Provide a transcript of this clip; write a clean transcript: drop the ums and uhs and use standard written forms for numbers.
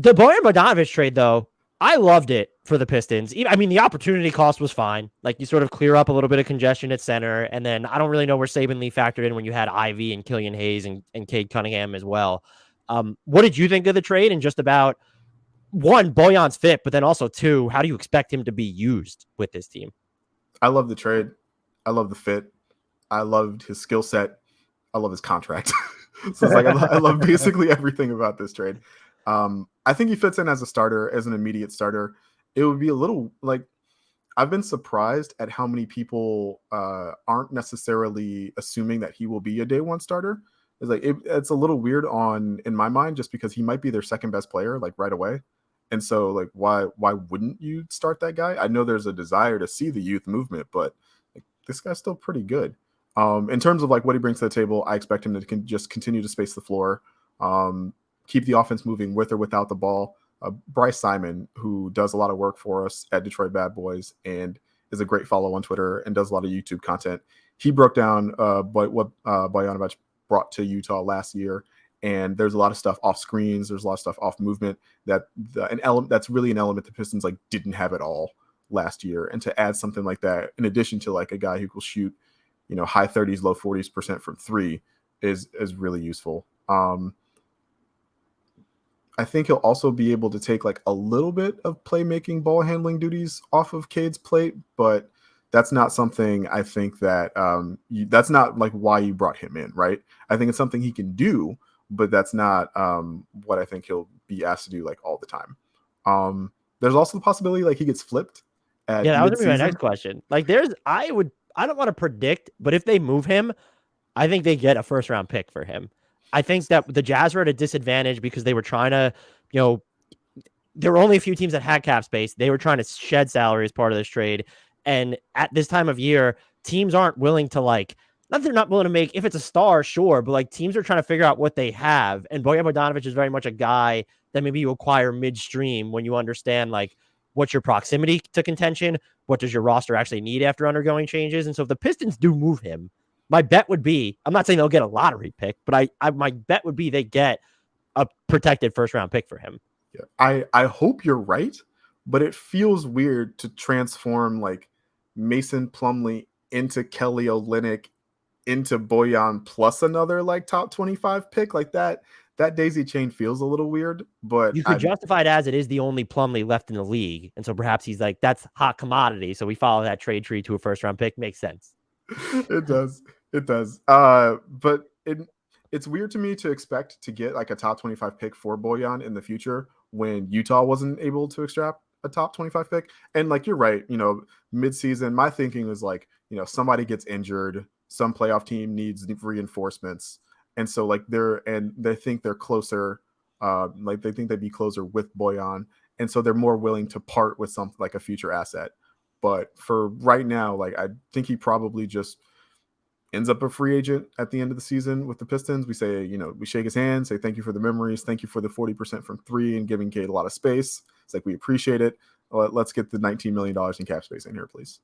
The Bojan Bogdanovic trade, though, I loved it for the Pistons. I mean, the opportunity cost was fine. Like, you sort of clear up a little bit of congestion at center, and then I don't really know where Saban Lee factored in when you had Ivy and Killian Hayes and Cade Cunningham as well. What did you think of the trade, and just about, one, Bojan's fit, but then also, two, how do you expect him to be used with this team? I love the trade. I love the fit. I loved his skill set. I love his contract. So it's like I love basically everything about this trade. I think he fits in as a starter, as an immediate starter. It would be a little like I've been surprised at how many people aren't necessarily assuming that he will be a day one starter. It's like it's a little weird in my mind, just because he might be their second best player like right away. And so like why wouldn't you start that guy? I know there's a desire to see the youth movement, but like, this guy's still pretty good. In terms of like what he brings to the table, I expect him to just continue to space the floor, keep the offense moving with or without the ball. Bryce Simon, who does a lot of work for us at Detroit Bad Boys and is a great follow on Twitter and does a lot of YouTube content. He broke down what Bogdanovic brought to Utah last year, and there's a lot of stuff off screens. There's a lot of stuff off movement that's really an element the Pistons like didn't have at all last year. And to add something like that, in addition to like a guy who will shoot, high 30s, low 40s% from three, is really useful. I think he'll also be able to take like a little bit of playmaking, ball handling duties off of Cade's plate, but that's not something I think that that's not like why you brought him in, right? I think it's something he can do, but that's not what I think he'll be asked to do like all the time. There's also the possibility like he gets flipped at Yeah, that was gonna be my mid-season. next question. Like, I don't want to predict, but if they move him, I think they get a first round pick for him. I think that the Jazz were at a disadvantage because they were trying to, there were only a few teams that had cap space. They were trying to shed salary as part of this trade. And at this time of year, teams aren't willing to not that they're not willing to make, if it's a star, sure, but like teams are trying to figure out what they have. And Bojan Bogdanovic is very much a guy that maybe you acquire midstream when you understand like what's your proximity to contention, what does your roster actually need after undergoing changes. And so if the Pistons do move him, my bet would be, I'm not saying they'll get a lottery pick, but my bet would be they get a protected first round pick for him. Yeah, I hope you're right, but it feels weird to transform like Mason Plumlee into Kelly Olynyk into Bojan plus another like top 25 pick like that. That daisy chain feels a little weird, but you could justify it as it is the only Plumlee left in the league. And so perhaps he's like, that's hot commodity. So we follow that trade tree to a first round pick. Makes sense. It does. But it's weird to me to expect to get like a top 25 pick for Bojan in the future when Utah wasn't able to extract a top 25 pick. And like, you're right, mid-season, my thinking was like, somebody gets injured, some playoff team needs reinforcements. And so like they think they're closer, like they think they'd be closer with Bojan. And so they're more willing to part with something like a future asset. But for right now, like I think he probably just ends up a free agent at the end of the season with the Pistons. We say, we shake his hand, say thank you for the memories, thank you for the 40% from three and giving Cade a lot of space. It's like, we appreciate it. Let's get the $19 million in cap space in here, please.